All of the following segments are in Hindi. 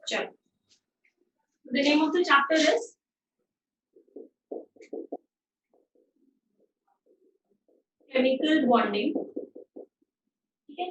चलो, the name of the chapter is chemical bonding. ठीक है,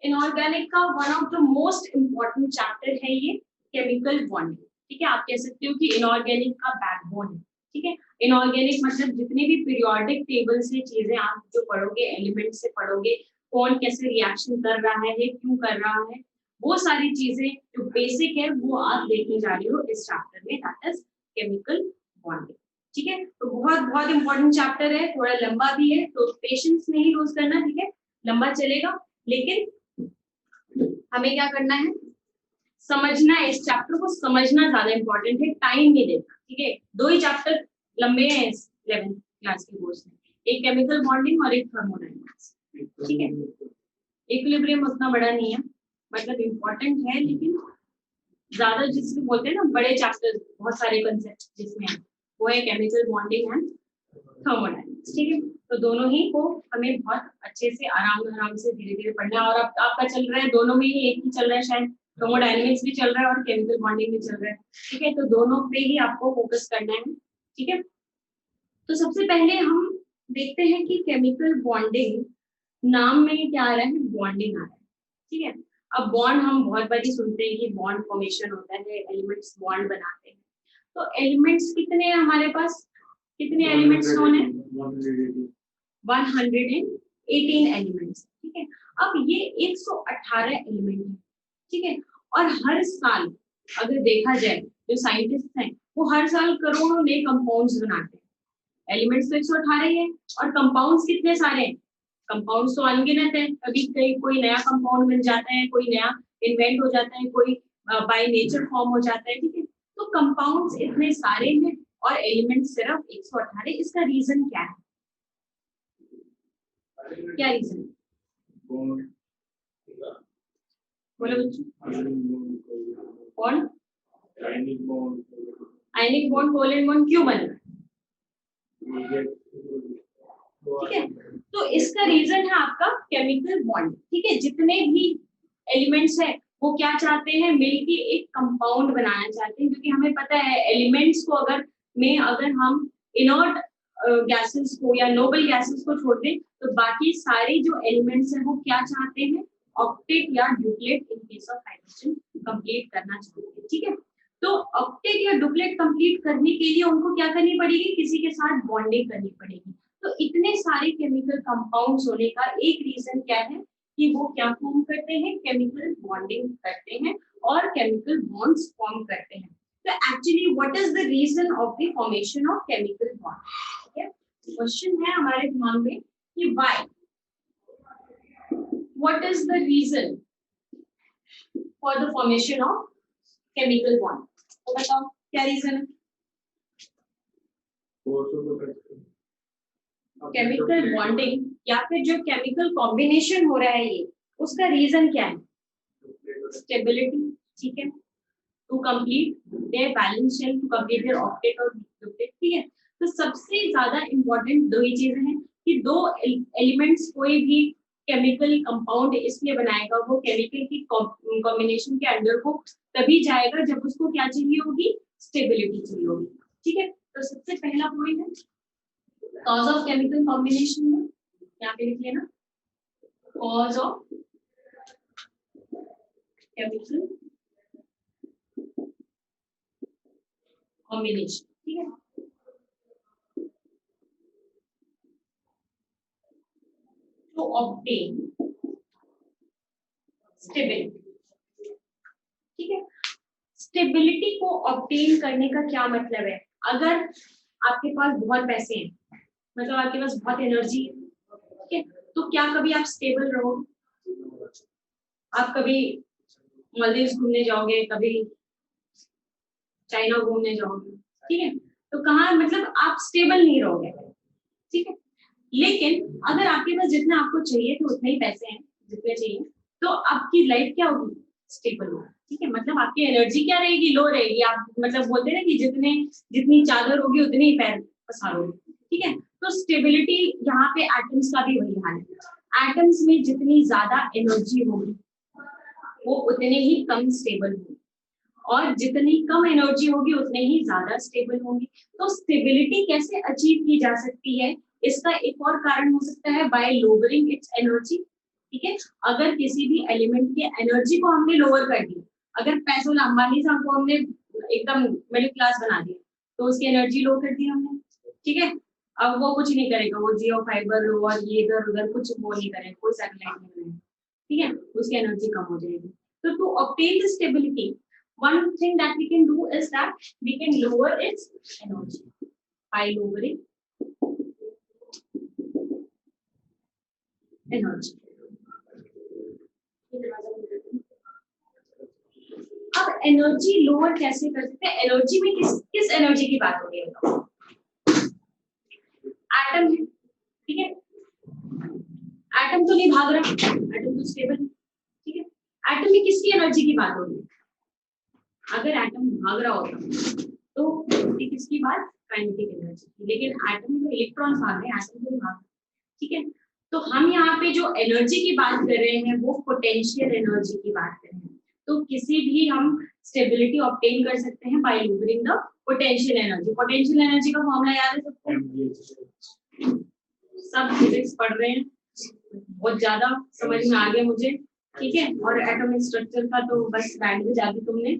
इनऑर्गेनिक का one of the most important chapter है ये केमिकल बॉन्डिंग. ठीक है, आप कह सकते हो कि इनऑर्गेनिक का बैकबोन है. ठीक है, इनऑर्गेनिक मतलब जितने भी पीरियोडिक टेबल से चीजें आप जो पढ़ोगे, एलिमेंट से पढ़ोगे, कौन कैसे रिएक्शन कर रहा है, क्यों कर रहा है, वो सारी चीजें जो बेसिक है वो आप देखने जा रहे हो इस चैप्टर में, दैट इज केमिकल बॉन्डिंग. ठीक है, तो बहुत बहुत इंपॉर्टेंट चैप्टर है, थोड़ा लंबा भी है, तो पेशेंस नहीं लूज करना. ठीक है, लंबा चलेगा, लेकिन हमें क्या करना है, समझना है. इस चैप्टर को समझना ज्यादा इंपॉर्टेंट है, टाइम नहीं देना. ठीक है, दो ही चैप्टर लंबे हैं 11th क्लास के कोर्स में, एक केमिकल बॉन्डिंग और एक थर्मोडायनामिक्स. ठीक है, इक्विलिब्रियम उतना बड़ा नहीं है, मतलब इंपॉर्टेंट है, लेकिन ज्यादा जिसमें बोलते हैं ना बड़े चैप्टर, बहुत सारे कंसेप्ट जिसमें है, वो है केमिकल बॉन्डिंग एंड थर्मोडायनामिक्स. ठीक है, तो दोनों ही को हमें बहुत अच्छे से आराम से धीरे धीरे पढ़ना है. और अब आपका चल रहा है दोनों में ही, एक ही चल रहा है शायद, थर्मोडायनामिक्स भी चल रहा है और केमिकल बॉन्डिंग भी चल रहा है. ठीक है, तो दोनों पे ही आपको फोकस करना है. ठीक है, तो सबसे पहले हम देखते हैं कि केमिकल बॉन्डिंग, नाम में क्या आ रहा है, बॉन्डिंग आ रहा है. ठीक है, अब बॉन्ड हम बहुत बारी सुनते हैं कि बॉन्ड फॉर्मेशन होता है, एलिमेंट्स बॉन्ड बनाते हैं. तो एलिमेंट्स कितने हैं हमारे पास, कितने एलिमेंट्स कौन है, 118 एलिमेंट्स. ठीक है, अब ये 118 एलिमेंट है. ठीक है, और हर साल अगर देखा जाए, जो साइंटिस्ट हैं वो हर साल करोड़ों नए कंपाउंड्स बनाते हैं. एलिमेंट्स तो 118 ही है, और कंपाउंड्स कितने सारे हैं, कंपाउंड्स तो अनगिनत है. कभी कहीं कोई नया कंपाउंड मिल जाता है, कोई नया इन्वेंट हो जाता है, कोई बाय नेचर फॉर्म हो जाता है. ठीक है, तो कंपाउंड्स इतने सारे हैं और एलिमेंट्स सिर्फ 118. इसका रीजन क्या है, क्या रीजन, बोलो बच्चों. कौन, आयनिक बॉन्ड, कोवैलेंट बॉन्ड क्यों बना. ठीक है, तो इसका रीजन है आपका केमिकल बॉन्ड. ठीक है, जितने भी एलिमेंट्स है वो क्या चाहते हैं, मिलके एक कंपाउंड बनाना चाहते हैं, क्योंकि हमें पता है एलिमेंट्स को अगर हम इनर्ट गैसेस को या नोबल गैसेस को छोड़ दें, तो बाकी सारे जो एलिमेंट्स हैं वो क्या चाहते हैं, ऑक्टेट या duplet in case of hydrogen complete करना चाहते हैं. ठीक है, तो ऑक्टेट या डुप्लेट कंप्लीट करने के लिए उनको क्या करनी पड़ेगी, किसी के साथ बॉन्डिंग करनी पड़ेगी. तो इतने सारे केमिकल कंपाउंड्स होने का एक रीजन क्या है कि वो क्या फॉर्म करते हैं, केमिकल बॉन्डिंग करते हैं और केमिकल बॉन्ड्स फॉर्म करते हैं. तो actually what is the reason of the formation of chemical bond. ठीक है, क्वेश्चन है हमारे दिमाग में कि why, what is the reason for the formation of chemical bond. तो बताओ क्या रीजन है. केमिकल बॉन्डिंग या फिर जो केमिकल कॉम्बिनेशन हो रहा है ये, उसका रीजन क्या है, स्टेबिलिटी. ठीक है, to complete their valence shell, to complete their octet और डुप्लेट. ठीक है, तो सबसे ज्यादा इंपॉर्टेंट दो ही चीजें हैं कि दो एलिमेंट्स कोई भी केमिकल कंपाउंड इसलिए बनाएगा, वो केमिकल की कॉम्बिनेशन के अंदर को तभी जाएगा जब उसको क्या चाहिए होगी, स्टेबिलिटी चाहिए होगी. ठीक है, तो सबसे पहला पॉइंट है cause of chemical combination में यहाँ पे लिख लेना, cause of chemical combination. ठीक है, to obtain stability. ठीक है, स्टेबिलिटी को ऑब्टेन करने का क्या मतलब है, अगर आपके पास बहुत पैसे हैं, मतलब आपके पास बहुत एनर्जी है, ठीक है, तो क्या कभी आप स्टेबल रहोगे, आप कभी मालदीव्स घूमने जाओगे, कभी चाइना घूमने जाओगे. ठीक है, तो कहाँ मतलब आप स्टेबल नहीं रहोगे. ठीक है, लेकिन अगर आपके पास जितना आपको चाहिए तो उतने ही पैसे हैं जितने चाहिए, तो आपकी लाइफ क्या होगी, स्टेबल होगी. ठीक है, मतलब आपकी एनर्जी क्या रहेगी, लो रहेगी. आप मतलब बोलते हैं ना कि जितनी चादर होगी उतने ही पैर पसारोगे. ठीक है, तो स्टेबिलिटी यहाँ पे एटम्स का भी वही हाल है. एटम्स में जितनी ज्यादा एनर्जी होगी वो उतने ही कम स्टेबल होंगे, और जितनी कम एनर्जी होगी उतने ही ज्यादा स्टेबल होंगी। तो स्टेबिलिटी कैसे अचीव की जा सकती है, इसका एक और कारण हो सकता है बाय लोअरिंग इट्स एनर्जी। ठीक है, अगर किसी भी एलिमेंट की एनर्जी को हमने लोअर कर दिया, अगर पैसों अंबानी साहब को हमने एकदम मिडिल क्लास बना दिया, तो उसकी एनर्जी लो कर दी हमने। ठीक है, अब वो कुछ नहीं करेगा, वो जियो फाइबर और ये इधर उधर कुछ वो नहीं करेगा, कोई सैटेलाइट नहीं करेगा। ठीक है, उसकी एनर्जी कम हो जाएगी। तो to obtain the stability, one thing that we can do is that we can lower its energy by lowering energy. अब एनर्जी लोअर कैसे कर सकते हैं? एनर्जी में किस एनर्जी की बात हो रही है? एटम है, ठीक है, एटम तो नहीं भाग रहा, एटम तो स्टेबल है। ठीक है, एटम में किसकी एनर्जी की बात हो रही है? अगर एटम भाग रहा होता तो किसकी बात? काइनेटिक एनर्जी की। लेकिन एटम में इलेक्ट्रॉन भाग रहे हैं, एटम तो नहीं भाग। ठीक है, तो हम यहाँ पे जो एनर्जी की बात कर रहे हैं वो पोटेंशियल एनर्जी की बात कर रहे हैं। तो किसी भी हम स्टेबिलिटी ऑब्टेन कर सकते हैं by lowering the potential energy. Potential energy का फॉर्मूला याद है सबको? सब फिजिक्स पढ़ रहे हैं, बहुत ज्यादा समझ में आ गया मुझे। ठीक है, और एटॉमिक स्ट्रक्चर का तो बस बैंड में जाके तुमने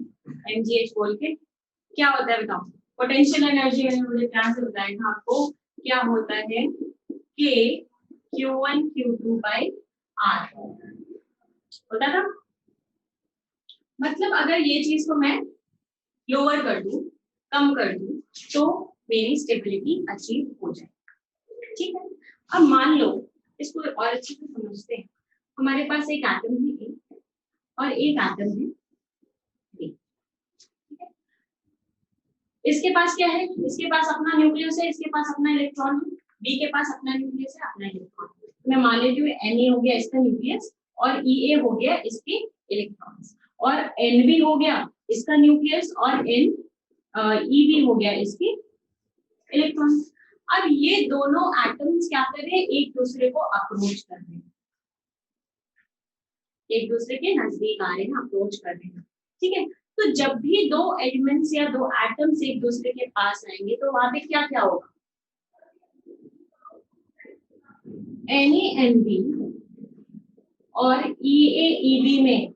MgH बोल के क्या होता है बताओ? पोटेंशियल एनर्जी मैंने मुझे ध्यान से बताया था आपको, क्या होता है कि Q1 Q2 by R होता था। मतलब अगर ये चीज को मैं लोअर कर दूं, कम कर दूं, तो मेरी स्टेबिलिटी अचीव हो जाए। ठीक है, अब मान लो इसको और अच्छे से समझते हैं। हमारे पास एक एटम है A और एक एटम है B। इसके पास क्या है? इसके पास अपना न्यूक्लियस है, इसके पास अपना इलेक्ट्रॉन है, बी के पास अपना न्यूक्लियस है, अपना इलेक्ट्रॉन। मैं मान लेती हूँ Na हो गया इसका न्यूक्लियस और Ea हो गया इसके इलेक्ट्रॉन्स, और Nb हो गया इसका न्यूक्लियस और Neb हो गया इसके इलेक्ट्रॉन्स। अब ये दोनों एटम्स क्या कर रहे हैं? एक दूसरे को अप्रोच कर रहे हैं, एक दूसरे के नजदीक आ रहे हैं, अप्रोच कर रहे हैं। ठीक है, तो जब भी दो एलिमेंट्स या दो एटम्स एक दूसरे के पास आएंगे तो वहां पे क्या क्या होगा? NaNb और EaEb में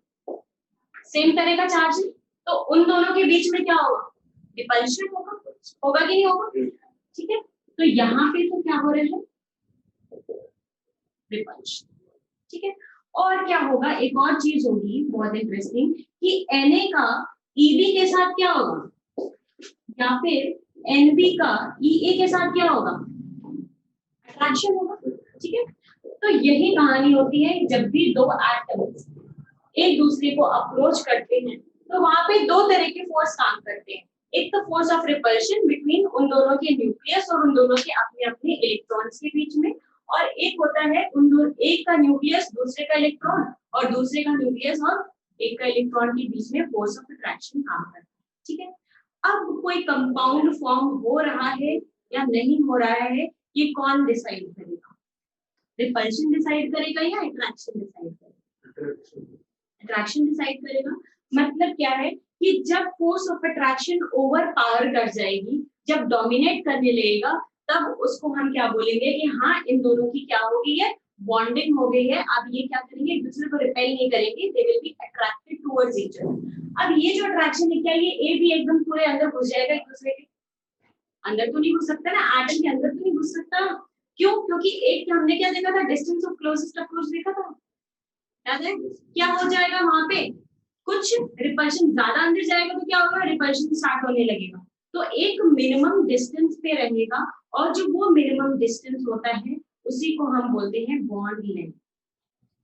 सेम तरह का चार्ज है, तो उन दोनों के बीच में क्या होगा? रिपल्शन होगा, होगा कि नहीं होगा? ठीक है, तो यहाँ पे तो क्या हो रहा है? रिपल्शन। ठीक है, और क्या होगा? एक और चीज होगी बहुत इंटरेस्टिंग कि Na का Eb के साथ क्या होगा, या फिर Nb का Ea के साथ क्या होगा? अट्रैक्शन होगा। ठीक है, तो यही कहानी होती है, जब भी दो एटम्स एक दूसरे को अप्रोच करते हैं तो वहां पे दो तरह के फोर्स काम करते हैं। एक तो फोर्स ऑफ रिपल्शन बिटवीन उन दोनों के न्यूक्लियस और उन दोनों के अपने अपने इलेक्ट्रॉन्स के बीच में, और एक होता है उन दो, एक का न्यूक्लियस दूसरे का इलेक्ट्रॉन और दूसरे का न्यूक्लियस और एक का इलेक्ट्रॉन के बीच में फोर्स ऑफ अट्रैक्शन काम करता है। ठीक है, अब कोई कंपाउंड फॉर्म हो रहा है या नहीं हो रहा है, ये कौन डिसाइड करेगा? रिपल्शन डिसाइड करेगा या अट्रैक्शन डिसाइड करेगा? अट्रैक्शन डिसाइड करेगा। मतलब क्या है कि जब force of attraction over power कर जाएगी, जब डोमिनेट करने लगेगा, तब उसको हम क्या बोलेंगे कि हाँ इन दोनों की क्या हो गई है? बॉन्डिंग हो गई है। अब ये क्या करेंगे? एक दूसरे को रिपेल नहीं करेंगे, they will be attracted towards each other. अब ये जो अट्रैक्शन है, क्या ये ए भी एकदम पूरे अंदर घुस जाएगा? एक दूसरे के अंदर तो नहीं घुस सकता ना, एटम के अंदर तो नहीं घुस सकता। क्यों? क्योंकि एक हमने क्या देखा था? डिस्टेंस ऑफ क्लोजेस्ट अप्रोच देखा था, याद है? क्या हो जाएगा वहां पे? कुछ रिपल्शन, ज्यादा अंदर जाएगा तो क्या होगा? रिपल्शन स्टार्ट होने लगेगा। तो एक मिनिमम डिस्टेंस पे रहेगा, और जो वो मिनिमम डिस्टेंस होता है उसी को हम बोलते हैं बॉन्ड लेंथ।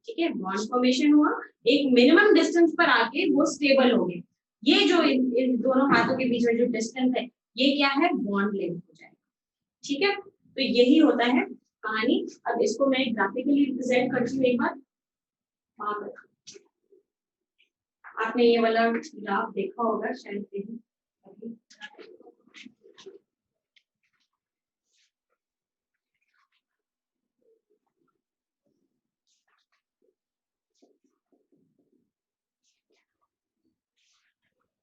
ठीक है, बॉन्ड फॉर्मेशन हुआ, एक मिनिमम डिस्टेंस पर आके वो स्टेबल हो गए। ये जो इन दोनों हाथों के बीच में जो डिस्टेंस है, ये क्या है? बॉन्ड लेंथ हो जाएगा। ठीक है, तो यही होता है कहानी। अब इसको मैं ग्राफिकली रिप्रेजेंट करती हूँ एक बार। आपने ये वाला ग्राफ देखा होगा शायद से ही।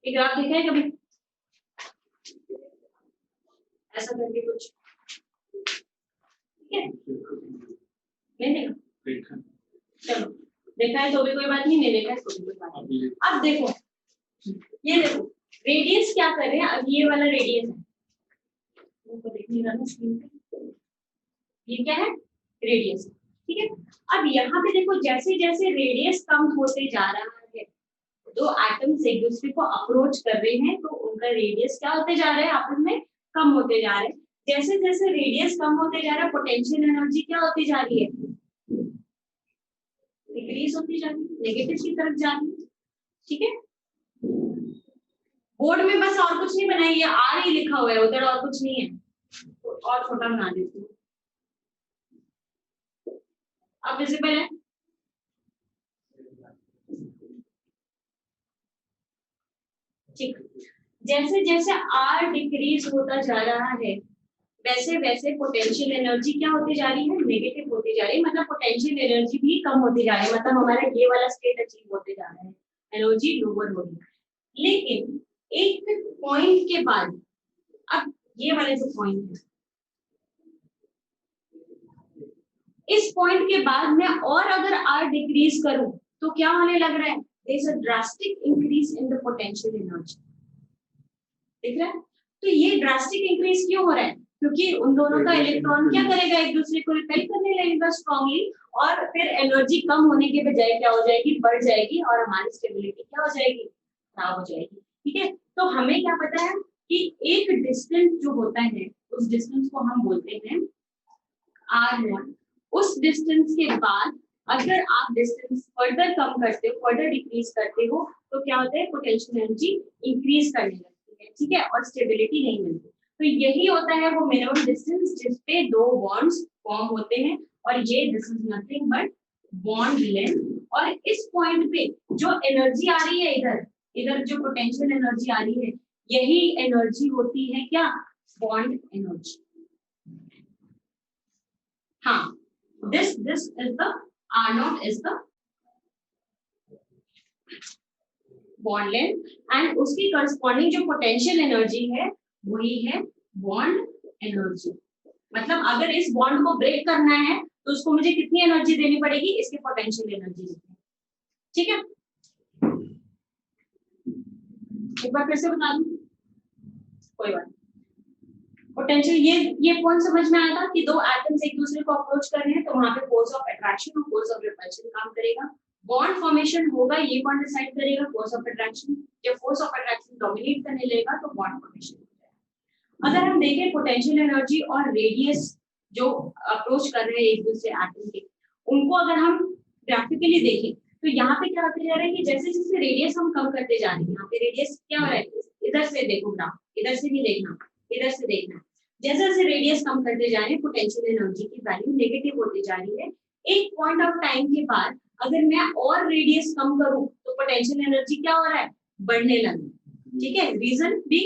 ये ग्राफ देखा है कभी ऐसा करके कुछ? ठीक है, नहीं देखा, चलो देखा है तो भी कोई बात नहीं देखा है तो भी कोई बात नहीं। अब देखो, ये देखो रेडियस क्या कर रहे हैं, अब ये वाला रेडियस है, वो देख नहीं रहा ना स्क्रीन पे, ये क्या है रेडियस, ठीक है। अब यहाँ पे देखो जैसे जैसे रेडियस कम होते जा रहा है, दो एटम्स एक दूसरे को अप्रोच कर रहे हैं तो उनका रेडियस क्या होते जा रहा है, आपस में कम होते जा रहे हैं। जैसे जैसे रेडियस कम होते जा रहा है, पोटेंशियल एनर्जी क्या होती जा रही है, डिक्रीज होती जा रही है, नेगेटिव की तरफ जा रही है, ठीक है। बोर्ड में बस और कुछ नहीं बनाइए, आर ही लिखा हुआ है उधर, और कुछ नहीं है, तो और छोटा बना देती हूँ। अब विजिबल है, ठीक। जैसे जैसे आर डिक्रीज होता जा रहा है वैसे वैसे पोटेंशियल एनर्जी क्या होती जा रही है, नेगेटिव होती जा रही है, मतलब पोटेंशियल एनर्जी भी कम होती जा रही है, मतलब हमारा ये वाला स्टेट अचीव होते जा रहा है, एनर्जी लोअर हो रही है। लेकिन एक पॉइंट के बाद, अब ये वाले जो पॉइंट है, इस पॉइंट के बाद मैं और अगर आर डिक्रीज करूं तो क्या होने लग रहा है, there is a drastic increase in the potential energy, दिख रहा है। तो ये ड्रास्टिक इंक्रीज क्यों हो रहा है, क्योंकि उन दोनों का इलेक्ट्रॉन क्या करेगा, एक दूसरे को रिपेल करने लगेगा स्ट्रांगली, और फिर एनर्जी कम होने के बजाय क्या हो जाएगी, बढ़ जाएगी, और हमारी स्टेबिलिटी क्या हो जाएगी, खराब हो जाएगी, ठीक है। तो हमें क्या पता है कि एक डिस्टेंस जो होता है उस डिस्टेंस को हम बोलते हैं r1। उस डिस्टेंस के बाद अगर आप डिस्टेंस फर्दर कम करते हो, फर्दर डिक्रीज करते हो, तो क्या होता है, पोटेंशियल एनर्जी इंक्रीज करने लगती है, ठीक है, और स्टेबिलिटी नहीं मिलती। तो यही होता है वो मिनिमम डिस्टेंस जिसपे दो बॉन्ड्स फॉर्म होते हैं, और ये this is nothing but bond length. और इस पॉइंट पे जो एनर्जी आ रही है, इधर इधर जो पोटेंशियल एनर्जी आ रही है, यही एनर्जी होती है क्या, बॉन्ड एनर्जी। हाँ, this is the R0 is the bond length, and उसकी corresponding जो potential energy है वही है bond energy। मतलब अगर इस बॉन्ड को ब्रेक करना है तो उसको मुझे कितनी एनर्जी देनी पड़ेगी, इसकी पोटेंशियल एनर्जी, ठीक है। एक बार फिर से बता दूं, कोई बात। पोटेंशियल ये पॉइंट समझ में आया था कि दो एटम्स एक दूसरे को अप्रोच कर रहे हैं तो वहां पे फोर्स ऑफ अट्रैक्शन और फोर्स ऑफ रिपल्शन काम करेगा। बॉन्ड फॉर्मेशन होगा, ये कौन डिसाइड करेगा, फोर्स ऑफ अट्रैक्शन। जब फोर्स ऑफ अट्रैक्शन डोमिनेट करने लगेगा तो बॉन्ड फॉर्मेशन हो जाएगा। अगर हम देखें पोटेंशियल एनर्जी और रेडियस जो अप्रोच कर रहे हैं एक दूसरे एटम के, उनको अगर हम ग्राफिकली देखें तो यहाँ पे क्या होते जा रहा है कि जैसे जैसे रेडियस हम कम करते जा रहे हैं, यहाँ पे रेडियस क्या हो रहा है, इधर से देखो ग्राफ, इधर से नहीं देखना, इधर से देखना। जैसे जैसे रेडियस कम करते जा रहे हैं, पोटेंशियल एनर्जी की वैल्यू नेगेटिव होती जा रही है। एक पॉइंट ऑफ टाइम के बाद अगर मैं और रेडियस कम करूं तो पोटेंशियल एनर्जी क्या हो रहा है, बढ़ने लगी, ठीक है। रीजन भी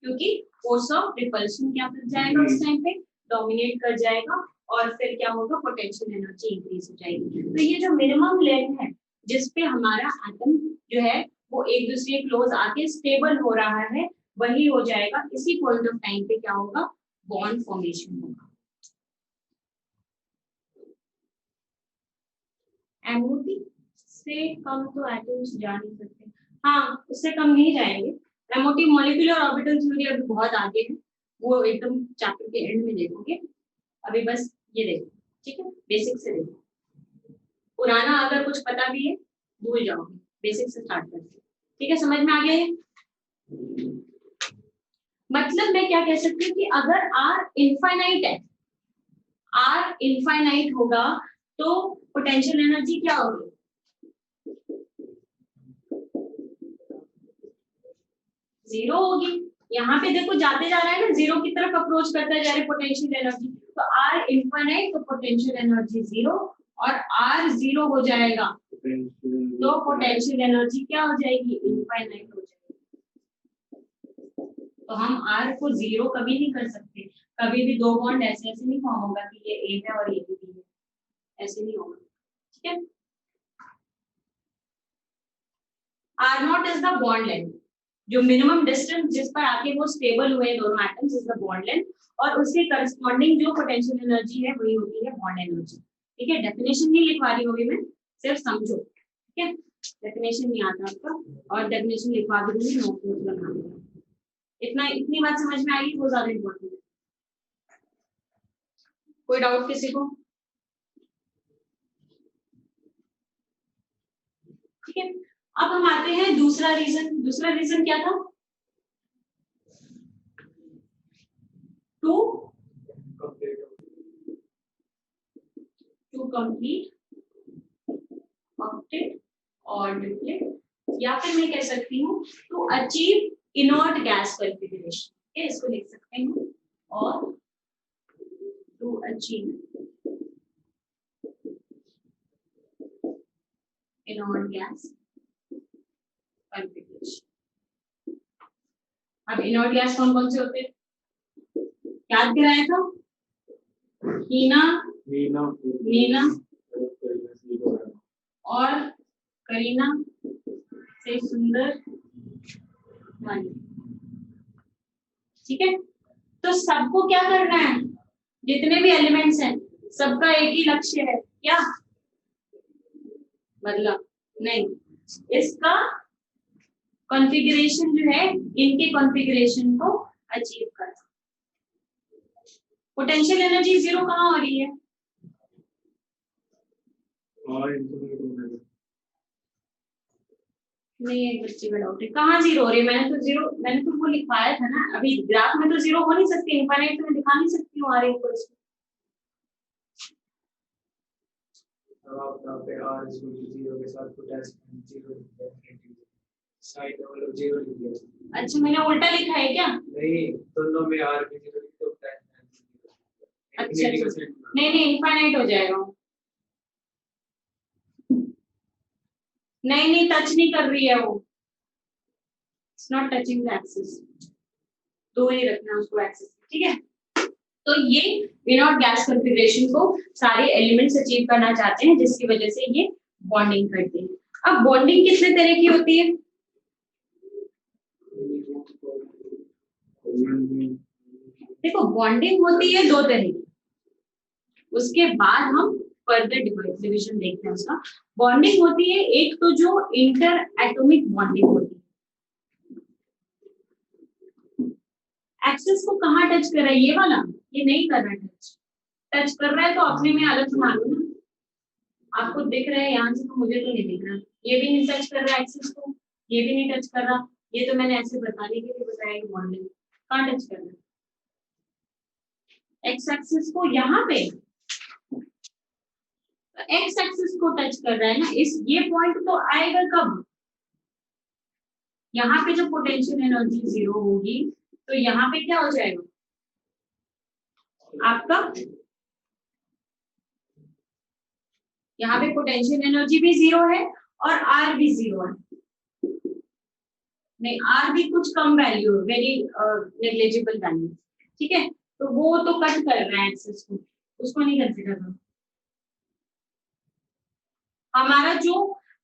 क्योंकि फोर्स ऑफ रिपल्शन क्या कर जाएगा, उस टाइम पे डोमिनेट कर जाएगा, और फिर क्या होगा, पोटेंशियल एनर्जी इंक्रीज हो जाएगी। तो ये जो मिनिमम लेंथ है जिसपे हमारा एटम जो है वो एक दूसरे क्लोज आके स्टेबल हो रहा है, वही हो जाएगा। इसी पॉइंट ऑफ टाइम पे क्या होगा, बॉन्ड फॉर्मेशन होगा। एमओटी से कम तो एटम्स जा नहीं सकते, हाँ उससे कम नहीं जाएंगे। एमओटी मॉलिक्यूलर ऑर्बिटल थ्योरी अभी बहुत आगे है, वो एकदम चैप्टर के एंड में देखोगे, अभी बस ये देखो, ठीक है, बेसिक से देखो। पुराना अगर कुछ पता भी है भूल जाओगे, बेसिक से स्टार्ट करते, ठीक है, समझ में आ गया है। मतलब मैं क्या कह सकती हूँ कि अगर आर इनफाइनाइट है, आर इनफाइनाइट होगा तो पोटेंशियल एनर्जी क्या होगी, जीरो होगी। यहाँ पे देखो जाते जा रहा है ना, जीरो की तरफ अप्रोच करता जा रहा है पोटेंशियल एनर्जी, तो आर इनफाइनाइट तो पोटेंशियल एनर्जी जीरो, और आर जीरो हो जाएगा तो पोटेंशियल एनर्जी क्या हो जाएगी, इनफाइनाइट हो जाएगी। तो हम आर को जीरो कभी नहीं कर सकते, कभी भी दो बॉन्ड ऐसे ऐसे नहीं फॉर्म होगा कि ये ए है और ये बी है, ऐसे नहीं होगा, ठीक है। R0 is the bond length, जो मिनिमम डिस्टेंस जिस पर आके वो स्टेबल हुए दोनों atoms is the bond length, और उसके करस्पॉन्डिंग जो पोटेंशियल एनर्जी है वही होती है बॉन्ड एनर्जी। ठीक है, डेफिनेशन नहीं लिखवा रही होगी मैं, सिर्फ समझो। ठीक है, डेफिनेशन नहीं आता आपका, और डेफिनेशन लिखवा दूंगी, नोट बना दूंगी। इतना, इतनी बात समझ में आएगी, वो ज्यादा इम्पोर्टेंट है। कोई डाउट किसी को? ठीक है, अब हम आते हैं दूसरा रीजन। दूसरा रीजन क्या था? टू कंप्लीट ऑक्टेट और डिप्लेट, या फिर मैं कह सकती हूँ to achieve inert gas configuration. इसको लिख सकते हैं, और to achieve inert gas configuration. अब इनर्ट गैस कौन कौन से होते हैं? याद कराया था? हीना, मीना और करीना से सुंदर वानी। ठीक है, तो सबको क्या करना है? जितने भी एलिमेंट्स हैं सबका एक ही लक्ष्य है, क्या? मतलब नहीं, इसका कॉन्फ़िगरेशन जो है, इनके कॉन्फ़िगरेशन को अचीव करना। पोटेंशियल एनर्जी जीरो कहाँ हो रही है? नहीं, एक बच्चे का डाउट है, कहाँ जीरो हो रही है? मैंने तो वो लिखवाया था ना, अभी ग्राफ में तो जीरो हो नहीं सकती, इनफाइनाइट तो मैं दिखा नहीं सकती हूँ आर इक्वल्स। अच्छा, मैंने उल्टा लिखा है क्या? नहीं, दोनों में आर भी जीरो लिखते हैं। अच्छा, नहीं, इनफाइनाइट हो जाएगा। नहीं, टच नहीं कर रही है वो, it's not touching the axis, तो ही रखना उसको एक्सिस। ठीक है, तो ये इनर्ट गैस कॉन्फ़िगरेशन को सारे एलिमेंट्स अचीव करना चाहते हैं, जिसकी वजह से ये बॉन्डिंग करते हैं। अब बॉन्डिंग कितने तरह की होती है? देखो, बॉन्डिंग होती है दो तरह की, उसके बाद हम फर्दर डिवीजन देखते हैं उसका। बॉन्डिंग होती है एक तो जो इंटर एटॉमिक बॉन्डिंग होती है। एक्सिस को कहाँ टच कर रहा है? ये वाला, ये नहीं कर रहा है टच कर रहा है तो अपने में अलग मान लो ना, आपको दिख रहा है यहाँ से, तो मुझे तो नहीं दिख रहा। ये भी नहीं टच कर रहा है एक्सिस को, ये भी नहीं टच कर रहा, ये तो मैंने ऐसे बताने के लिए बताया कि बॉन्डिंग कहाँ टच कर रहा है? एक्स एक्सिस को, यहाँ पे एक्स एक्सिस को टच कर रहा है ना, इस ये पॉइंट तो आएगा कब? यहाँ पे जो पोटेंशियल एनर्जी जीरो होगी, तो यहाँ पे क्या हो जाएगा आपका? यहाँ पे पोटेंशियल एनर्जी भी जीरो है और आर भी जीरो है। नहीं, आर भी कुछ कम वैल्यू है, वेरी नेग्लिजिबल वैल्यू। ठीक है, तो वो तो कट कर रहा है एक्सिस को, उसको नहीं कंसीडर करो। हमारा जो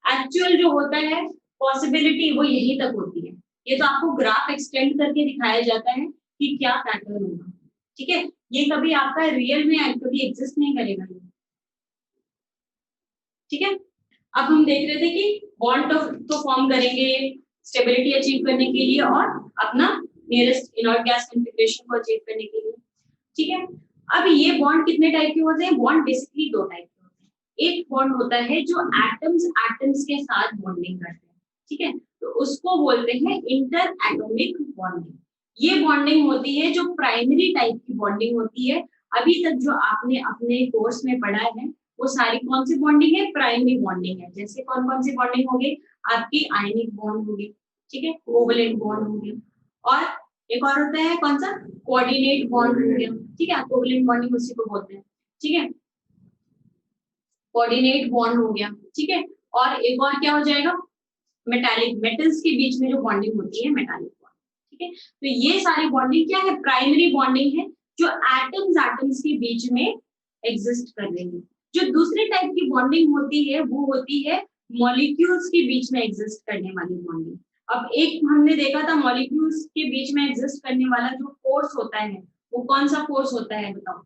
एक्चुअल जो होता है पॉसिबिलिटी, वो यही तक होती है। ये तो आपको ग्राफ एक्सटेंड करके दिखाया जाता है कि क्या पैटर्न होगा। ठीक है, ये कभी आपका रियल में कभी एग्जिस्ट नहीं करेगा। ठीक है, अब हम देख रहे थे कि बॉन्ड तो फॉर्म करेंगे स्टेबिलिटी अचीव करने के लिए और अपना नियरेस्ट इनर्ट गैस कॉन्फ़िगरेशन को अचीव करने के लिए। ठीक है, अब ये बॉन्ड कितने टाइप के होते हैं? बॉन्ड बेसिकली दो टाइप के होते हैं। एक बॉन्ड होता है जो एटम्स एटम्स के साथ बॉन्डिंग करते हैं। ठीक है, तो उसको बोलते हैं इंटर एटॉमिक बॉन्डिंग। ये बॉन्डिंग होती है जो प्राइमरी टाइप की बॉन्डिंग होती है। अभी तक जो आपने अपने कोर्स में पढ़ा है वो सारी कौन सी बॉन्डिंग है? प्राइमरी बॉन्डिंग है। जैसे कौन कौन सी बॉन्डिंग होगी आपकी? आयनिक बॉन्ड होगी, ठीक है, कोवलेंट बॉन्ड हो गया, और एक और होता है कौन सा? कोऑर्डिनेट बॉन्ड हो गया। ठीक है, कोवलेंट बॉन्डिंग उसी को बोलते हैं। ठीक है, कोऑर्डिनेट बॉन्ड हो गया। ठीक है, और एक और क्या हो जाएगा? मेटालिक, मेटल्स के बीच में जो बॉन्डिंग होती है मेटालिक बॉन्ड। ठीक है, तो ये सारी बॉन्डिंग क्या है? प्राइमरी बॉन्डिंग है जो एटम्स एटम्स के बीच में एग्जिस्ट कर रही है। जो दूसरी टाइप की बॉन्डिंग होती है वो होती है मॉलिक्यूल्स के बीच में एग्जिस्ट करने वाली बॉन्डिंग। अब एक हमने देखा था मॉलिक्यूल्स के बीच में एग्जिस्ट करने वाला जो फोर्स होता है वो कौन सा फोर्स होता है बताओ?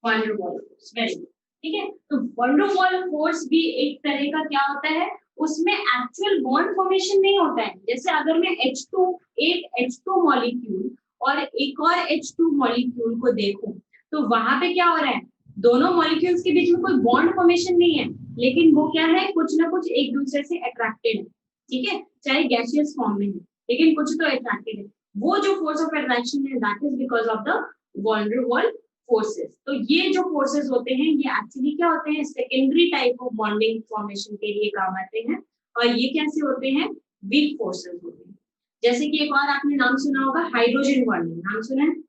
वैन डर वाल फोर्स। वेरी गुड, ठीक है। तो वैन डर वाल फोर्स भी एक तरह का क्या होता है, उसमें एक्चुअल बॉन्ड फॉर्मेशन नहीं होता है। जैसे अगर मैं H2 एक H2 मॉलिक्यूल और एक और H2 मॉलिक्यूल को देखूं तो वहां पे क्या हो रहा है, दोनों मॉलिक्यूल्स के बीच में कोई बॉन्ड फॉर्मेशन नहीं है, लेकिन वो क्या है, कुछ ना कुछ एक दूसरे से अट्रैक्टेड है, ठीक है, चाहे गैसियस फॉर्म में है, लेकिन कुछ तो अट्रैक्टेड है। वो जो फोर्स ऑफ अट्रैक्शन है that is because of the van der Waals forces. तो ये जो फोर्सेस होते हैं ये एक्चुअली क्या होते हैं, secondary type of bonding formation के लिए काम आते हैं, और ये कैसे होते हैं, वीक फोर्सेस होते हैं। जैसे कि एक और आपने नाम सुना होगा हाइड्रोजन बॉन्डिंग, नाम सुना है?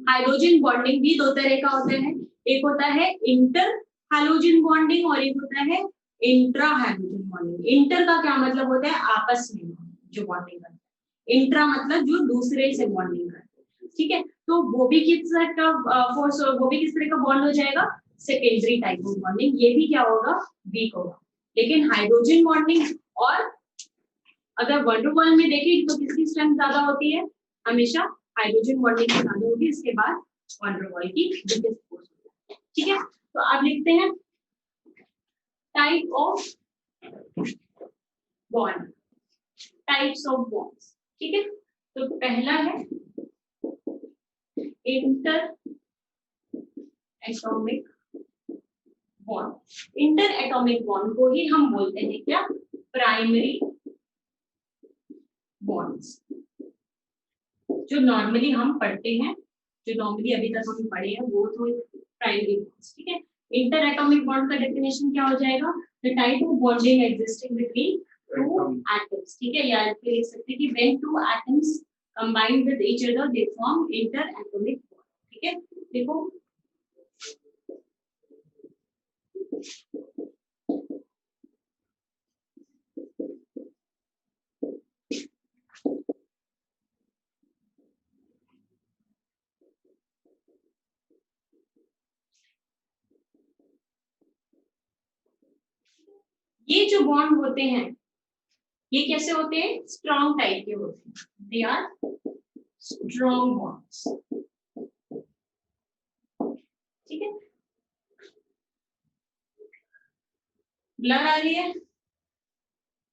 हाइड्रोजन बॉन्डिंग भी दो तरह का होता है, एक होता है इंटर हाइड्रोजन बॉन्डिंग और एक होता है इंट्रा हाइड्रोजन बॉन्डिंग। इंटर का क्या मतलब होता है, आपस में जो बॉन्डिंग करते हैं, इंट्रा मतलब जो दूसरे से बॉन्डिंग करते हैं, ठीक है। तो वो भी किस तरह का फोर्स, वो भी किस तरह का बॉन्ड हो जाएगा, सेकेंडरी टाइप ऑफ बॉन्डिंग। ये भी क्या होगा, वीक होगा। लेकिन हाइड्रोजन बॉन्डिंग और अगर वैन डर वाल में देखें तो किसकी स्ट्रेंथ ज्यादा होती है, हमेशा हाइड्रोजन बॉन्डिंग की ज्यादा होगी, इसके बाद वैन डर वाल की बिगेस्ट फोर्स होती है, ठीक है। तो आप लिखते हैं type of bond, types of bonds, ठीक है। तो पहला है inter atomic bond. Inter atomic bond को ही हम बोलते हैं क्या, प्राइमरी बॉन्ड्स। जो नॉर्मली हम पढ़ते हैं, जो नॉर्मली अभी तक हम पढ़े हैं वो तो प्राइमरी बॉन्ड्स, ठीक है। इंटर एटॉमिक बॉन्ड का डेफिनेशन क्या हो जाएगा, the type of bonding existing between two atoms, ठीक है। या फिर लिख सकते हैं कि when two atoms combine with each other they form inter atomic bond, ठीक है। देखो ये जो बॉन्ड होते हैं ये कैसे होते हैं, स्ट्रॉन्ग टाइप के होते हैं, दे आर स्ट्रॉन्ग बॉन्ड्स, ठीक है। ब्लर आ रही है,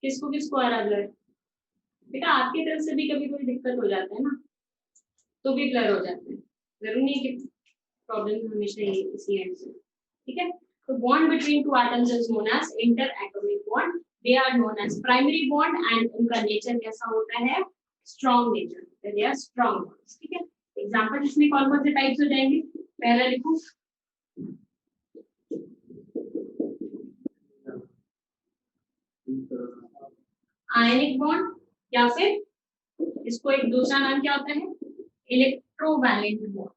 किसको किसको आ रहा है ब्लर? बेटा आपकी तरफ से भी कभी कोई दिक्कत हो जाता है ना तो भी ब्लर हो जाता है, जरूरी नहीं कि प्रॉब्लम हमेशा इसी एंड से, ठीक है। तो bond between two atoms is known as inter atomic bond, they are known as primary bond and उनका नेचर कैसा होता है, strong nature, they are strong bonds, ठीक है। एग्जांपल इसमें कौन कौन से टाइप्स हो जाएंगे, पहला लिखो आयनिक बॉन्ड, या फिर इसको एक दूसरा नाम क्या होता है, इलेक्ट्रोवैलेंट बॉन्ड,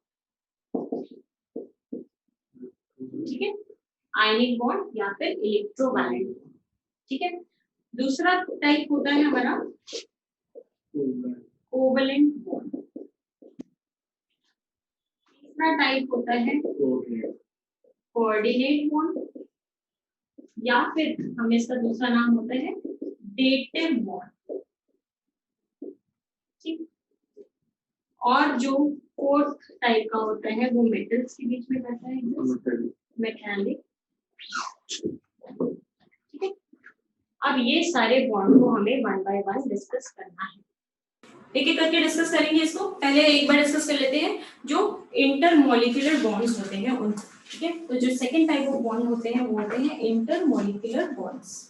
ठीक है। आयनिक बॉन्ड या फिर इलेक्ट्रोवैलेंट बॉन्ड, ठीक है। दूसरा टाइप होता है हमारा कोवलेंट बॉन्ड, तीसरा टाइप होता है कोऑर्डिनेट बॉन्ड, या फिर हमें इसका दूसरा नाम होता है डेटिव बॉन्ड, ठीक। और जो फोर्थ टाइप का होता है वो मेटल्स के बीच में रहता है, मेटैलिक, ठीक है। अब ये सारे बॉन्ड को हमें वन बाय वन डिस्कस करना है, एक एक करके डिस्कस करेंगे इसको। पहले एक बार डिस्कस कर लेते हैं जो इंटरमॉलिक्यूलर बॉन्ड्स होते हैं उनको, ठीक है। तो जो सेकंड टाइप ऑफ बॉन्ड होते हैं वो होते हैं इंटरमॉलिक्यूलर बॉन्ड्स।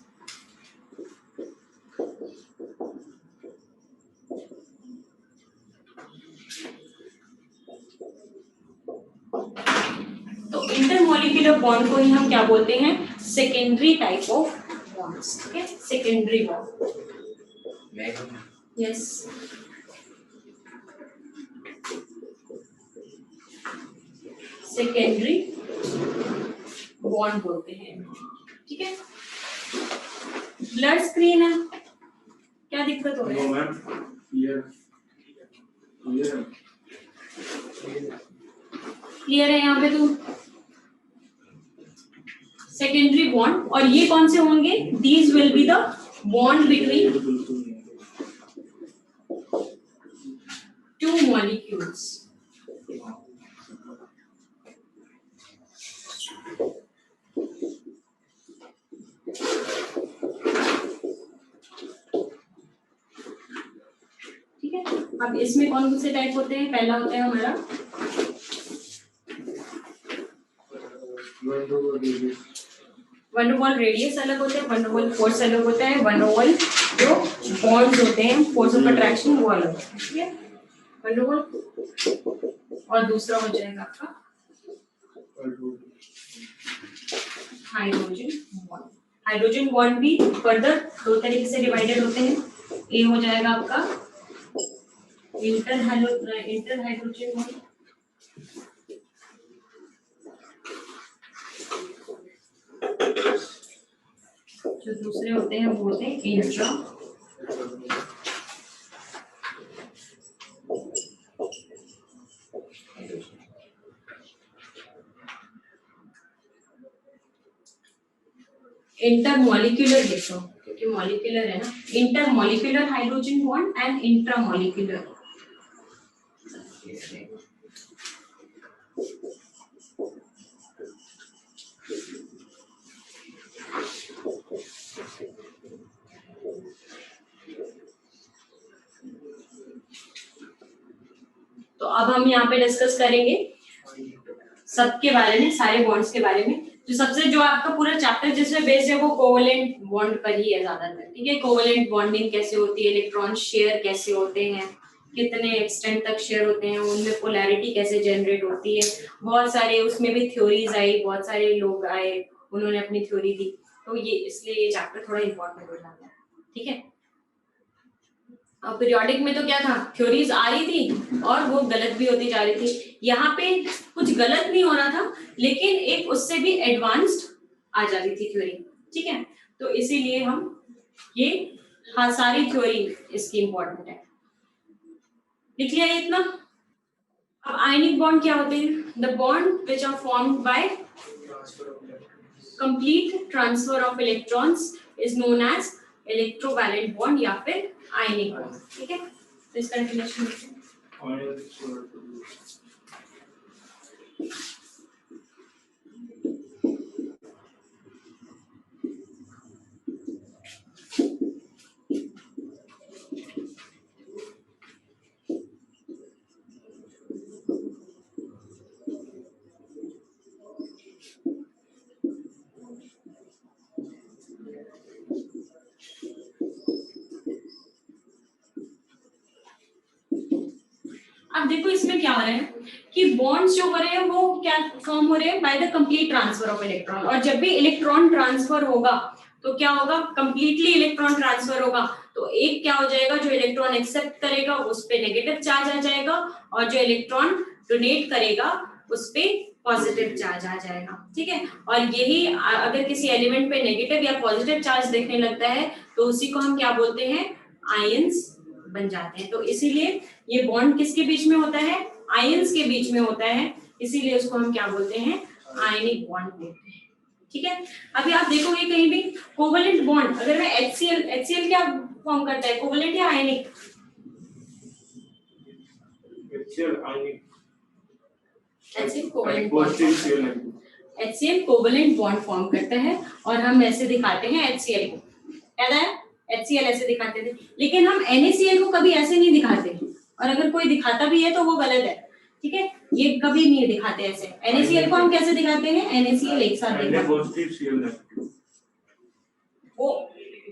तो इंटरमॉलिक्यूलर बॉन्ड को ही हम क्या बोलते हैं, सेकेंडरी टाइप ऑफ बॉन्ड्स, ठीक है। Secondary bond, yes, secondary bond बोलते हैं, ठीक है। ब्लड स्क्रीन है, क्या दिक्कत हो रही है? क्लियर है यहाँ पे तो सेकेंडरी बॉन्ड, और ये कौन से होंगे, these will be the bond between molecules. ठीक है, अब इसमें कौन से टाइप होते हैं? पहला होता है हमारा वंडरवॉल रेडियस अलग होता है, वंडरवॉल फोर्स अलग होता है, वंडरवॉल जो बॉन्ड्स होते हैं, फोर्स ऑफ अट्रैक्शन वो अलग होता है। ठीक है, वंडरवॉल। और दूसरा हो जाएगा आपका हाइड्रोजन बॉन्ड। हाइड्रोजन बॉन्ड भी फर्दर दो तरीके से डिवाइडेड होते हैं। ए हो जाएगा आपका इंटर हाइड्रोजन बॉन्ड, जो दूसरे होते हैं वो होते हैं इंट्रा। इंटरमॉलिक्यूलर लिखो क्योंकि मॉलिक्यूलर है ना, intermolecular hydrogen bond and intramolecular. तो अब हम यहाँ पे डिस्कस करेंगे सबके बारे में, सारे बॉन्ड्स के बारे में। जो आपका पूरा चैप्टर जिसमें बेस्ड है वो कोवेलेंट बॉन्ड पर ही है ज्यादातर। ठीक है, कोवेलेंट बॉन्डिंग कैसे होती है, इलेक्ट्रॉन शेयर कैसे होते हैं, कितने एक्सटेंट तक शेयर होते हैं, उनमें पोलैरिटी कैसे जनरेट होती है, बहुत सारे उसमें भी थ्योरीज आई, बहुत सारे लोग आए उन्होंने अपनी थ्योरी दी, तो ये इसलिए ये चैप्टर थोड़ा इंपॉर्टेंट हो जाता है। ठीक है, अब पीरियोडिक में तो क्या था, थ्योरीज आ रही थी और वो गलत भी होती जा रही थी। यहाँ पे कुछ गलत नहीं हो रहा था लेकिन एक उससे भी एडवांस्ड आ जा रही थी थ्योरी। ठीक है, तो इसीलिए हम ये सारी थ्योरी इसकी इंपॉर्टेंट है। लिख लिया इतना। अब आयनिक बॉन्ड क्या होते हैं? The bond which are formed by complete transfer of electrons is known as electrovalent bond या फिर आयनिक बॉन्ड। ठीक है, तो इसका डेफिनेशन अब देखो इसमें क्या हो रहा है कि बॉन्ड्स जो हो रहे हैं वो क्या फॉर्म हो रहे हैं by the complete transfer of electron. और जब भी इलेक्ट्रॉन ट्रांसफर होगा तो क्या होगा, कंप्लीटली इलेक्ट्रॉन ट्रांसफर होगा तो एक क्या हो जाएगा, जो इलेक्ट्रॉन एक्सेप्ट करेगा उस पे नेगेटिव चार्ज आ जाएगा और जो इलेक्ट्रॉन डोनेट करेगा उस पे पॉजिटिव चार्ज आ जाएगा। ठीक है, और यही अगर किसी एलिमेंट पे नेगेटिव या पॉजिटिव चार्ज देखने लगता है तो उसी को हम क्या बोलते हैं, आयंस बन जाते हैं। तो इसीलिए ये बॉन्ड किसके बीच में होता है, आयंस के बीच में होता है, इसीलिए उसको हम क्या बोलते हैं, आयनिक बॉन्ड बोलते हैं। ठीक है, अभी आप देखोगे कहीं भी कोवेलेंट बॉन्ड, अगर मैं HCl क्या फॉर्म करता है, कोवेलेंट या आयनिक? HCl covalent bond, HCl covalent bond form करता है और हम ऐसे दिखाते हैं HCl को, याद है HCl ऐसे दिखाते थे, लेकिन हम NaCl को कभी ऐसे नहीं दिखाते, और अगर कोई दिखाता भी है तो वो गलत है। ठीक है, ये कभी नहीं दिखाते ऐसे। NaCl को हम कैसे दिखाते हैं, NaCl एक साथ दिखाते हैं, वो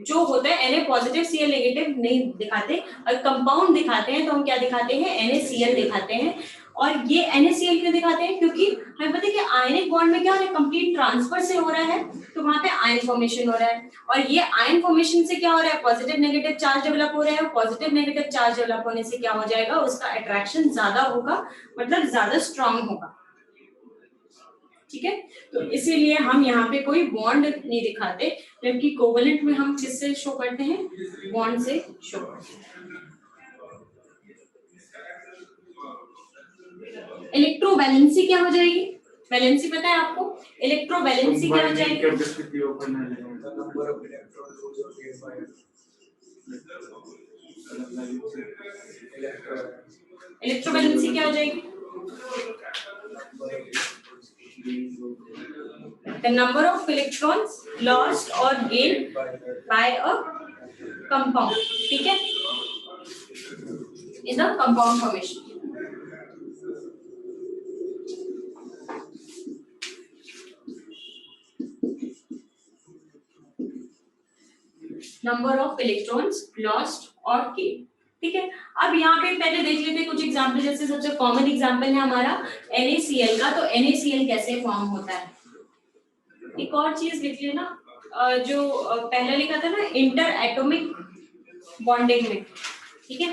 जो होता है Na पॉजिटिव Cl नेगेटिव नहीं दिखाते, और कंपाउंड दिखाते हैं तो हम क्या दिखाते हैं, NaCl दिखाते हैं। और ये NaCl क्यों दिखाते हैं, क्योंकि हमें पता है कि आयनिक बॉन्ड में क्या हो रहा है, कंप्लीट ट्रांसफर से हो रहा है तो वहां पे आयन फॉर्मेशन हो रहा है, और ये आयन फॉर्मेशन से क्या हो रहा है, पॉजिटिव नेगेटिव चार्ज डेवलप हो रहा है, और पॉजिटिव नेगेटिव चार्ज डेवलप होने से क्या हो जाएगा, उसका अट्रैक्शन ज्यादा होगा, मतलब ज्यादा स्ट्रांग होगा। ठीक है, तो इसीलिए हम यहाँ पे कोई बॉन्ड नहीं दिखाते, जबकि कोवेलेंट में हम किससे शो करते हैं, बॉन्ड से शो करते हैं। इलेक्ट्रोवैलेंसी क्या हो जाएगी, वैलेंसी पता है आपको, इलेक्ट्रोवैलेंसी क्या हो जाएगी, इलेक्ट्रोवैलेंसी क्या हो जाएगी? The number of electrons lost or gained by a compound, ठीक है, in the compound formation. Number of electrons lost or gained, ठीक है। अब यहाँ पे पहले देख लेते हैं कुछ एग्जाम्पल, जैसे सबसे कॉमन एग्जाम्पल है हमारा NaCl का। तो NaCl कैसे फॉर्म होता है? एक और चीज लिख लेना, जो पहले लिखा था ना इंटर एटॉमिक बॉन्डिंग में, ठीक है,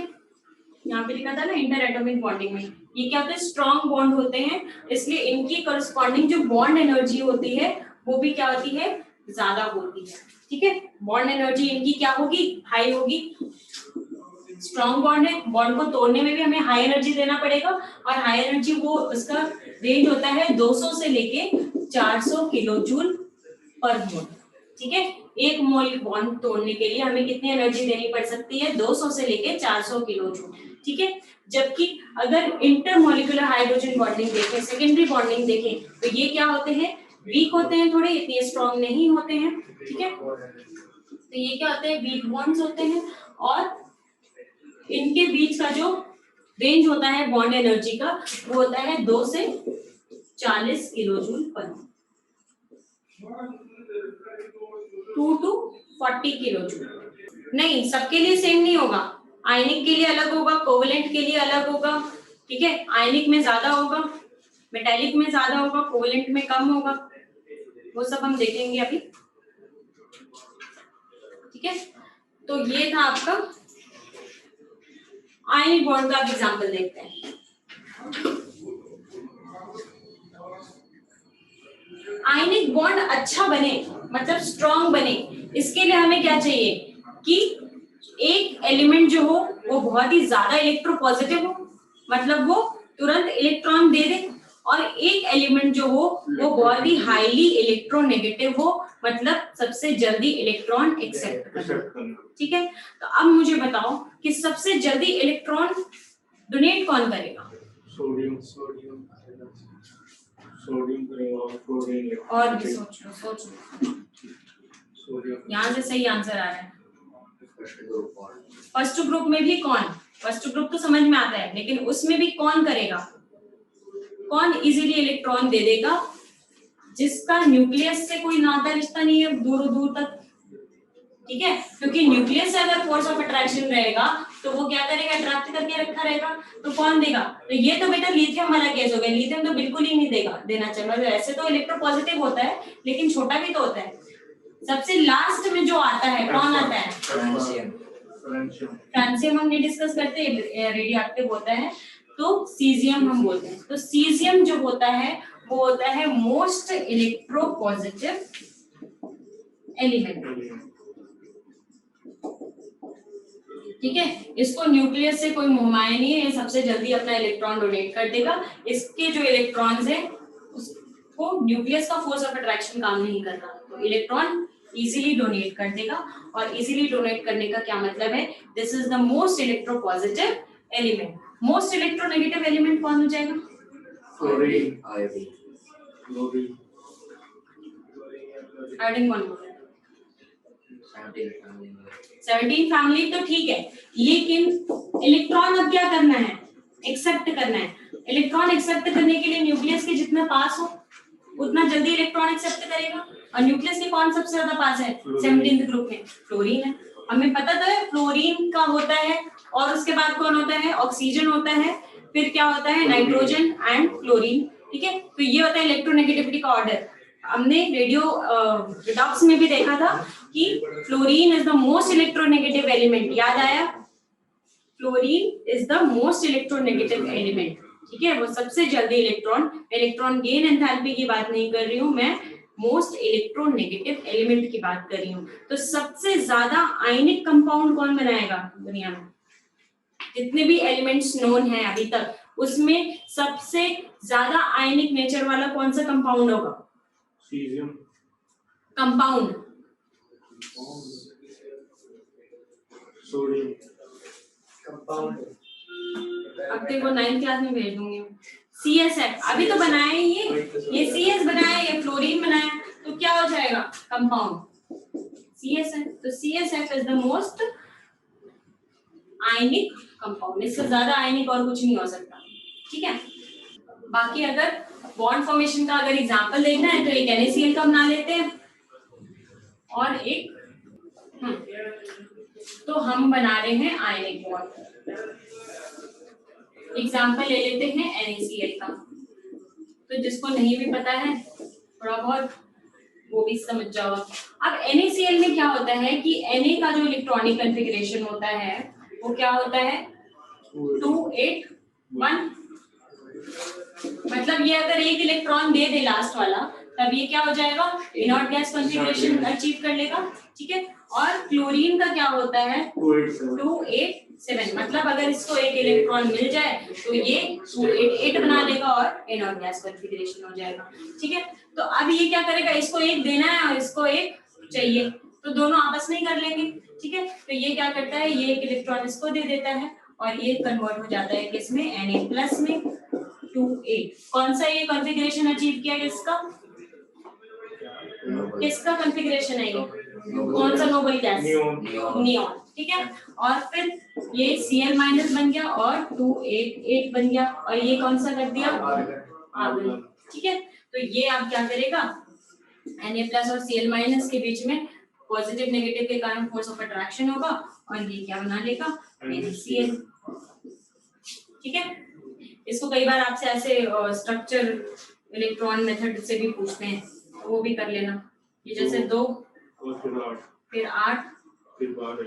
यहाँ पे लिखा था ना इंटर एटॉमिक बॉन्डिंग में, ये क्या होता है? स्ट्रॉन्ग बॉन्ड होते हैं, इसलिए इनकी करस्पॉन्डिंग जो बॉन्ड एनर्जी होती है वो भी क्या होती है? ज्यादा होती है, ठीक है। बॉन्ड एनर्जी इनकी क्या होगी? हाई होगी। स्ट्रॉन्ग बॉन्ड है, बॉन्ड को तोड़ने में भी हमें हाई एनर्जी देना पड़ेगा, और हाई एनर्जी वो उसका रेंज होता है 200 से लेके 400 किलो जूल पर मोल, ठीक है। एक मोल बॉन्ड तोड़ने के लिए हमें कितनी एनर्जी देनी पड़ सकती है? 200 से लेके 400 किलो जूल, ठीक है। जबकि अगर इंटरमोलिकुलर हाइड्रोजन बॉन्डिंग देखें, सेकेंडरी बॉन्डिंग देखें, तो ये क्या होते हैं? वीक होते हैं, थोड़े इतने स्ट्रॉन्ग नहीं होते हैं, ठीक है। तो ये क्या होते हैं? वीक बॉन्ड्स होते हैं, और इनके बीच का जो रेंज होता है बॉन्ड एनर्जी का वो होता है 2 से 40 किलो जूल पर, 2 to 40 किलो जूल। नहीं, सबके लिए सेम नहीं होगा, आयनिक के लिए अलग होगा, कोवेलेंट के लिए अलग होगा, ठीक है। आयनिक में ज्यादा होगा, मेटालिक में ज्यादा होगा, कोवेलेंट में कम होगा, वो सब हम देखेंगे अभी, ठीक है। तो ये था आपका आयनिक बॉन्ड का एग्जांपल देखते हैं। आयनिक बॉन्ड अच्छा बने, मतलब स्ट्रॉन्ग बने, इसके लिए हमें क्या चाहिए कि एक एलिमेंट जो हो वो बहुत ही ज्यादा इलेक्ट्रोपॉजिटिव हो, मतलब वो तुरंत इलेक्ट्रॉन दे दे, और एक एलिमेंट जो हो वो बहुत ही हाईली इलेक्ट्रोनेगेटिव हो, मतलब सबसे जल्दी इलेक्ट्रॉन एक्सेप्ट करे, ठीक है। तो अब मुझे बताओ कि सबसे जल्दी इलेक्ट्रॉन डोनेट कौन करेगा? सोडियम और भी सोच लो, यहाँ से सही आंसर आ रहा है। फर्स्ट ग्रुप में भी कौन? फर्स्ट ग्रुप तो समझ में आता है, लेकिन उसमें भी कौन करेगा? कौन इजीली इलेक्ट्रॉन दे देगा? जिसका न्यूक्लियस से कोई नाता रिश्ता नहीं है दूर दूर तक, ठीक है। क्योंकि न्यूक्लियस से अगर फोर्स ऑफ अट्रैक्शन रहेगा तो वो क्या करेगा? अट्रैक्ट करके रखा रहेगा, तो कौन देगा? तो ये तो बेटा लिथियम वाला केस हो गया, लिथियम तो बिल्कुल ही नहीं देना चाहिए, मतलब ऐसे तो इलेक्ट्रोपॉजिटिव होता है लेकिन छोटा भी तो होता है। सबसे लास्ट में जो आता है कौन आता है? फ्रांसियम हम नहीं डिस्कस करते, रेडियोएक्टिव होता है, तो सीजियम हम बोलते हैं। तो सीजियम जो होता है वो होता है मोस्ट इलेक्ट्रोपॉजिटिव एलिमेंट, ठीक है। इसको न्यूक्लियस से कोई मोहमाया नहीं है, ये सबसे जल्दी अपना इलेक्ट्रॉन डोनेट कर देगा। इसके जो इलेक्ट्रॉन्स हैं उसको न्यूक्लियस का फोर्स ऑफ अट्रैक्शन काम नहीं करता, तो इलेक्ट्रॉन इजीली डोनेट कर देगा। और इजीली डोनेट करने का क्या मतलब है? This is the most electropositive element. Most electronegative element कौन हो जाएगा? फ्लोरीन, आयोडीन कौन होगा? 17 फैमिली तो ठीक है, लेकिन इलेक्ट्रॉन अब क्या करना है? एक्सेप्ट करना है। इलेक्ट्रॉन एक्सेप्ट करने के लिए न्यूक्लियस के जितना पास हो उतना जल्दी इलेक्ट्रॉन एक्सेप्ट करेगा, और न्यूक्लियस के कौन सबसे ज्यादा पास है? 17th ग्रुप में फ्लोरीन है। हमें पता तो है फ्लोरीन का होता है, और उसके बाद कौन होता है? ऑक्सीजन होता है, फिर क्या होता है? नाइट्रोजन एंड क्लोरीन, ठीक है। तो ये होता है इलेक्ट्रोनेगेटिविटी का ऑर्डर। हमने रेडियो रिडॉक्स में भी देखा था कि fluorine is the most electronegative element, याद आया? Fluorine is the most electronegative element, ठीक है। वो सबसे जल्दी इलेक्ट्रॉन गेन एंथैल्पी की बात नहीं कर रही हूं मैं, मोस्ट इलेक्ट्रोनेगेटिव एलिमेंट की बात कर रही हूँ। तो सबसे ज्यादा आयनिक कंपाउंड कौन बनाएगा दुनिया में? जितने भी एलिमेंट्स नोन है अभी तक, उसमें सबसे ज्यादा आयनिक नेचर वाला कौन सा कंपाउंड होगा? सीजियम कंपाउंड, सोडियम कंपाउंड अब देखो 9th क्लास में भेज दूंगी। CSF अभी तो बनाया ही ये CS बनाया, ये फ्लोरीन बनाया, तो क्या हो जाएगा कंपाउंड CSF। तो CSF is the most ionic compound, इससे ज्यादा आयनिक और कुछ नहीं हो सकता, ठीक है। बाकी अगर बॉन्ड फॉर्मेशन का अगर एग्जांपल देखना है तो एक NaCl का बना लेते हैं और एक तो हम बना रहे हैं आयनिक बॉन्ड। एग्जांपल ले लेते हैं NaCl का, तो जिसको नहीं भी पता है थोड़ा बहुत वो भी समझ जाओ। अब NaCl में क्या होता है कि Na का जो इलेक्ट्रॉनिक कॉन्फ़िगरेशन होता है वो क्या होता है 281। मतलब ये अगर एक इलेक्ट्रॉन दे दे लास्ट वाला तब ये क्या हो जाएगा इनॉर्ट गैस कॉन्फ़िगरेशन अचीव कर लेगा, ठीक है। और क्लोरीन का क्या होता है 287। मतलब अगर इसको एक इलेक्ट्रॉन मिल जाए तो ये 288 बना लेगा और इनॉर्ट गैस कॉन्फ़िगरेशन हो जाएगा, ठीक है। तो अब ये क्या करेगा, इसको एक देना है और इसको एक चाहिए, तो दोनों आपस में ही कर लेंगे, ठीक है। तो ये क्या करता है, ये एक इलेक्ट्रॉन इसको दे देता है और ये कन्वर्ट हो जाता है किसमें Na+ में 2,8। कौन सा ये कॉन्फ़िगरेशन अचीव किया किसका, किसका कॉन्फ़िगरेशन है ये, कौन सा नोबल गैस नियॉन, ठीक है। और फिर ये Cl- बन गया और 288 बन गया और ये कौन सा कर दिया आर्गन, ठीक है। तो ये आप क्या करेगा Na+ और Cl- के बीच में पॉजिटिव नेगेटिव के कारण फोर्स ऑफ अट्रैक्शन होगा और ये क्या बना लेगा NaCl, ठीक है। इसको कई बार आपसे ऐसे स्ट्रक्चर इलेक्ट्रॉन मेथड से भी पूछते हैं, तो वो भी कर लेना। ये जैसे 2 फिर 8 फिर 12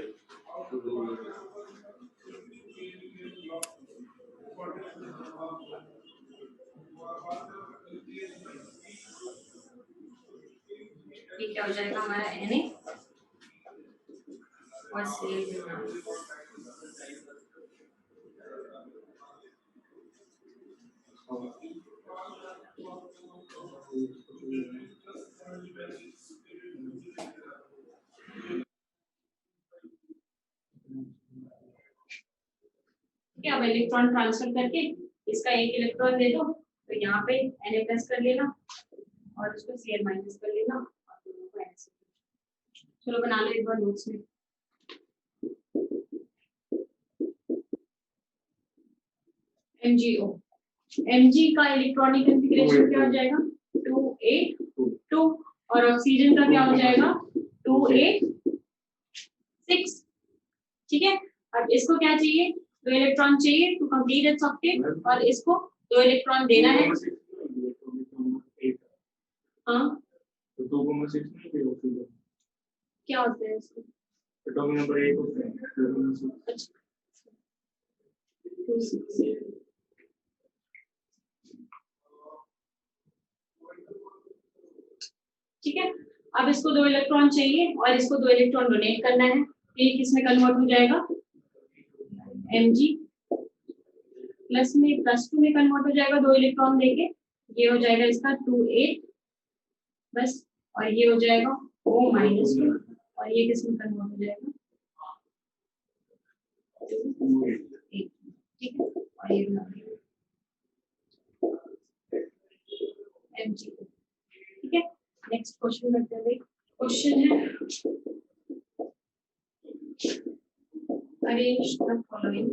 ये क्या हो जाएगा हमारा Na और Cl। क्या अब इलेक्ट्रॉन ट्रांसफर करके इसका एक इलेक्ट्रॉन दे दो तो यहाँ पे Na+ कर लेना और उसको Cl- कर लेना और दोनों को ऐसे। चलो बना लो एक बार नोट्स में। MgO, Mg का इलेक्ट्रॉनिक कॉन्फ़िगरेशन क्या हो जाएगा 282 और ऑक्सीजन का क्या हो जाएगा 286, ठीक है। अब इसको क्या चाहिए, 2 इलेक्ट्रॉन चाहिए टू कंप्लीट इट्स ऑक्टेट और इसको 2 इलेक्ट्रॉन देना है। हाँ तो 2,6 नहीं है ऑक्सीजन, क्या होता है इसको एटॉमिक नंबर 8 होता है 2,6। अच्छा 260, ठीक है। अब इसको 2 इलेक्ट्रॉन चाहिए और इसको 2 इलेक्ट्रॉन डोनेट करना है, तो ये किस में कन्वर्ट हो जाएगा Mg+ में +2 में कन्वर्ट हो जाएगा 2 इलेक्ट्रॉन देके, ये हो जाएगा इसका 28 बस और ये हो जाएगा O- और ये किस में कन्वर्ट हो जाएगा 8, ठीक है। और ये Mg, ठीक है। नेक्स्ट क्वेश्चन करते हैं। क्वेश्चन है arrange the following,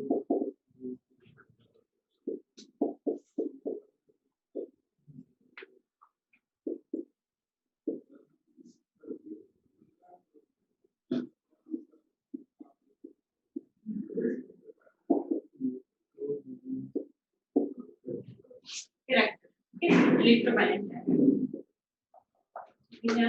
correct, electrovalent है, ठीक है।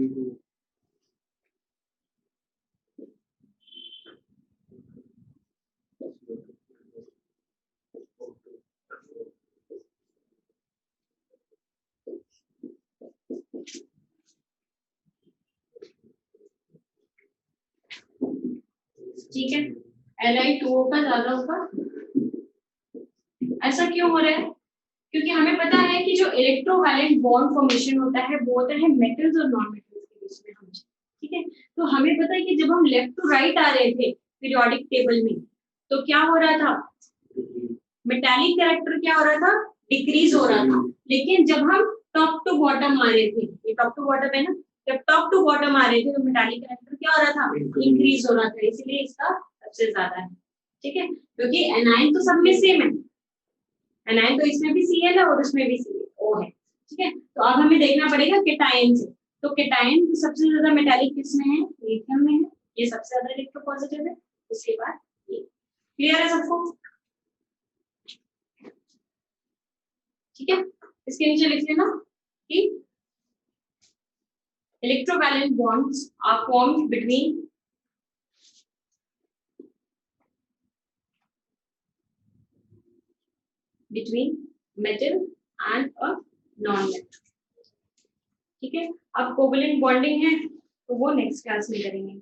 CO2 ठीक है, Li2O का ज्यादा होगा। ऐसा क्यों हो रहा है? क्योंकि हमें पता है कि जो इलेक्ट्रोवैलेंट बॉन्ड फॉर्मेशन होता है वो होता है मेटल्स और नॉन मेटल्स के बीच में हमेशा। ठीक है, तो हमें पता है कि जब हम लेफ्ट टू राइट आ रहे थे पीरियोडिक टेबल में, तो क्या हो रहा था? मेटालिक कैरेक्टर क्या हो रहा था? डिक्रीज हो रहा था। लेकिन जब हम टॉप टू बॉटम आ रहे थे, ये टॉप टू बॉटम है ना, जब टॉप टू बॉटम आ रहे थे तो मेटालिक कैरेक्टर क्या हो रहा था? इंक्रीज हो रहा था। इसलिए इसका सबसे ज्यादा है। ठीक है, क्योंकि एनाइन तो सब में सेम है, एनाइन तो इसमें भी Cl है और इसमें भी CO है। ठीक है, तो अब हमें देखना पड़ेगा केटायन से। तो केटायन तो सबसे ज्यादा मेटालिक किसमें है? लिथियम में है, ये सबसे ज्यादा इलेक्ट्रोपॉजिटिव है। उसके बाद ये क्लियर है सबको? ठीक है, इसके नीचे लिख लेना कि electrovalent bonds are formed between metal and a non-metal। ठीक है, अब कोवलेंट बॉन्डिंग है तो वो नेक्स्ट क्लास में करेंगे।